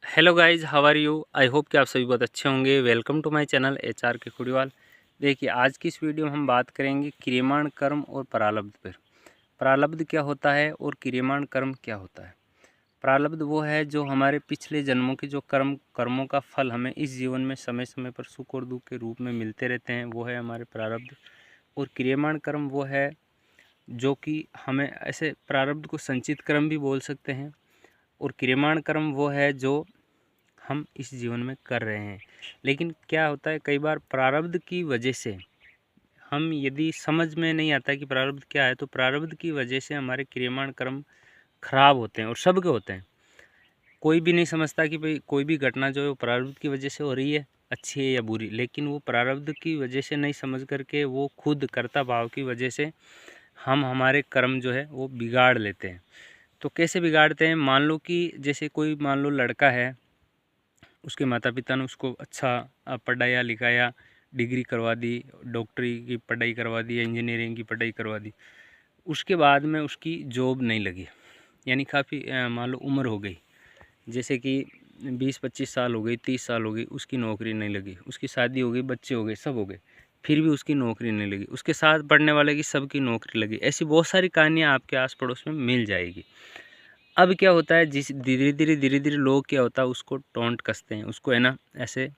Hello guys, how are you. I hope कि आप सभी बहुत अच्छे होंगे। Welcome to my channel HR K खुड़ीवाल। देखिए, आज की इस वीडियो में हम बात करेंगे क्रियमाण कर्म और प्रारब्ध पर। प्रारब्ध क्या होता है और क्रियमाण कर्म क्या होता है। प्रारब्ध वो है जो हमारे पिछले जन्मों के जो कर्मों का फल हमें इस जीवन में समय समय पर सुख और दुख के रूप में मिलते रहते हैं, वो है हमारे प्रारब्ध। और क्रियमाण कर्म वो है जो कि हमें ऐसे प्रारब्ध को संचित कर्म भी बोल सकते हैं। और क्रियमाण कर्म वो है जो हम इस जीवन में कर रहे हैं। लेकिन क्या होता है, कई बार प्रारब्ध की वजह से हम यदि समझ में नहीं आता कि प्रारब्ध क्या है, तो प्रारब्ध की वजह से हमारे क्रियमाण कर्म खराब होते हैं और सबके होते हैं। कोई भी नहीं समझता कि भाई कोई भी घटना जो है वो प्रारब्ध की वजह से हो रही है, अच्छी है या बुरी, लेकिन वो प्रारब्ध की वजह से नहीं समझ करके वो खुद कर्ता भाव की वजह से हम हमारे कर्म जो है वो बिगाड़ लेते हैं। तो कैसे बिगाड़ते हैं, मान लो कि जैसे कोई मान लो लड़का है, उसके माता पिता ने उसको अच्छा पढ़ाया लिखाया, डिग्री करवा दी, डॉक्टरी की पढ़ाई करवा दी, इंजीनियरिंग की पढ़ाई करवा दी। उसके बाद में उसकी जॉब नहीं लगी, यानी काफ़ी मान लो उम्र हो गई, जैसे कि 20-25 साल हो गई, 30 साल हो गई, उसकी नौकरी नहीं लगी। उसकी शादी हो गई, बच्चे हो गए, सब हो गए, फिर भी उसकी नौकरी नहीं लगी। उसके साथ पढ़ने वाले की सबकी नौकरी लगी। ऐसी बहुत सारी कहानियाँ आपके आस पड़ोस में मिल जाएगी। अब क्या होता है, जिस धीरे धीरे लोग क्या होता है उसको टोंट कसते हैं, उसको है ना ऐसे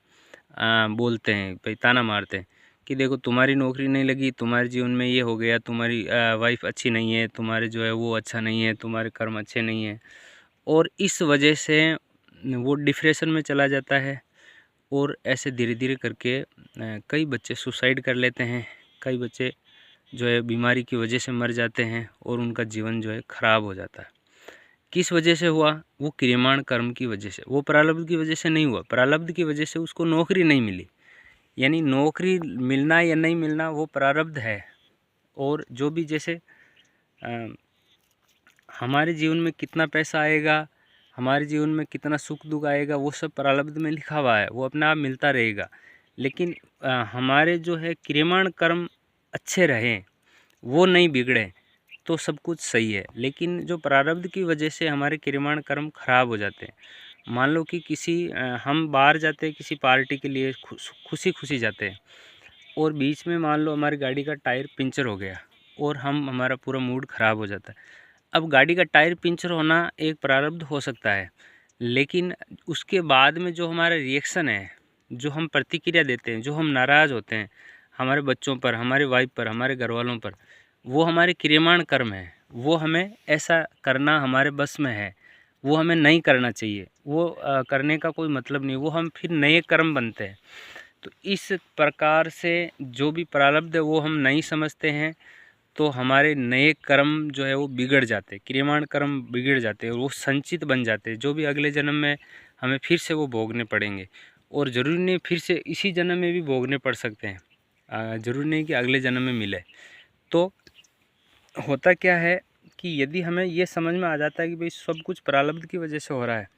बोलते हैं, भाई ताना मारते हैं कि देखो तुम्हारी नौकरी नहीं लगी, तुम्हारे जीवन में ये हो गया, तुम्हारी वाइफ अच्छी नहीं है, तुम्हारे जो है वो अच्छा नहीं है, तुम्हारे कर्म अच्छे नहीं हैं। और इस वजह से वो डिप्रेशन में चला जाता है। और ऐसे धीरे धीरे करके कई बच्चे सुसाइड कर लेते हैं, कई बच्चे जो है बीमारी की वजह से मर जाते हैं और उनका जीवन जो है ख़राब हो जाता है। किस वजह से हुआ, वो क्रियमाण कर्म की वजह से। वो प्रारब्ध की वजह से नहीं हुआ, प्रारब्ध की वजह से उसको नौकरी नहीं मिली। यानी नौकरी मिलना या नहीं मिलना वो प्रारब्ध है। और जो भी जैसे अ, हमारे जीवन में कितना पैसा आएगा, हमारे जीवन में कितना सुख दुख आएगा, वो सब प्रारब्ध में लिखा हुआ है, वो अपने आप मिलता रहेगा। लेकिन हमारे जो है क्रियमाण कर्म अच्छे रहें, वो नहीं बिगड़े, तो सब कुछ सही है। लेकिन जो प्रारब्ध की वजह से हमारे क्रियमाण कर्म खराब हो जाते हैं। मान लो कि हम बाहर जाते हैं किसी पार्टी के लिए, खुशी खुशी जाते हैं, और बीच में मान लो हमारी गाड़ी का टायर पंचर हो गया और हमारा पूरा मूड ख़राब हो जाता है। अब गाड़ी का टायर पंचर होना एक प्रारब्ध हो सकता है, लेकिन उसके बाद में जो हमारा रिएक्शन है, जो हम प्रतिक्रिया देते हैं, जो हम नाराज़ होते हैं हमारे बच्चों पर, हमारे वाइफ पर, हमारे घर वालों पर, वो हमारे क्रियमाण कर्म है। वो हमें ऐसा करना हमारे बस में है, वो हमें नहीं करना चाहिए। वो करने का कोई मतलब नहीं, वो हम फिर नए कर्म बनते हैं। तो इस प्रकार से जो भी प्रारब्ध है वो हम नहीं समझते हैं, तो हमारे नए कर्म जो है वो बिगड़ जाते हैं, क्रियमाण कर्म बिगड़ जाते हैं और वो संचित बन जाते हैं, जो भी अगले जन्म में हमें फिर से वो भोगने पड़ेंगे। और ज़रूरी नहीं फिर से इसी जन्म में भी भोगने पड़ सकते हैं, ज़रूरी नहीं कि अगले जन्म में मिले। तो होता क्या है कि यदि हमें ये समझ में आ जाता है कि भाई सब कुछ प्रारब्ध की वजह से हो रहा है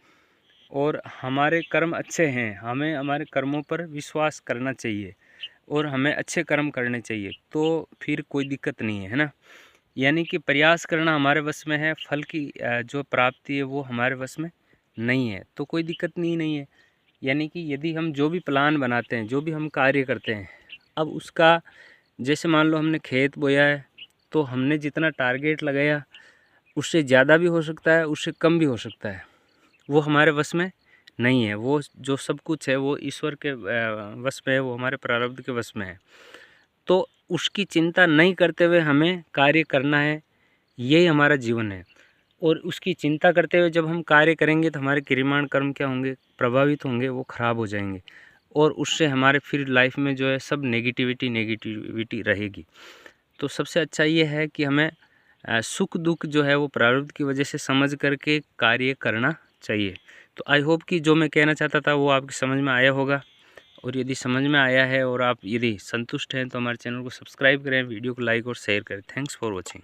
और हमारे कर्म अच्छे हैं, हमें हमारे कर्मों पर विश्वास करना चाहिए और हमें अच्छे कर्म करने चाहिए, तो फिर कोई दिक्कत नहीं है ना। यानी कि प्रयास करना हमारे वश में है, फल की जो प्राप्ति है वो हमारे वश में नहीं है, तो कोई दिक्कत नहीं है। यानी कि यदि हम जो भी प्लान बनाते हैं, जो भी हम कार्य करते हैं, अब उसका जैसे मान लो हमने खेत बोया है, तो हमने जितना टारगेट लगाया उससे ज़्यादा भी हो सकता है, उससे कम भी हो सकता है, वो हमारे वश में नहीं है। वो जो सब कुछ है वो ईश्वर के वश में है, वो हमारे प्रारब्ध के वश में है। तो उसकी चिंता नहीं करते हुए हमें कार्य करना है, यही हमारा जीवन है। और उसकी चिंता करते हुए जब हम कार्य करेंगे तो हमारे क्रियमाण कर्म क्या होंगे, प्रभावित होंगे, वो ख़राब हो जाएंगे और उससे हमारे फिर लाइफ में जो है सब नेगेटिविटी रहेगी। तो सबसे अच्छा ये है कि हमें सुख दुख जो है वो प्रारब्ध की वजह से समझ करके कार्य करना चाहिए। तो आई होप कि जो मैं कहना चाहता था वो आपकी समझ में आया होगा। और यदि समझ में आया है और आप यदि संतुष्ट हैं तो हमारे चैनल को सब्सक्राइब करें, वीडियो को लाइक और शेयर करें। Thanks for watching.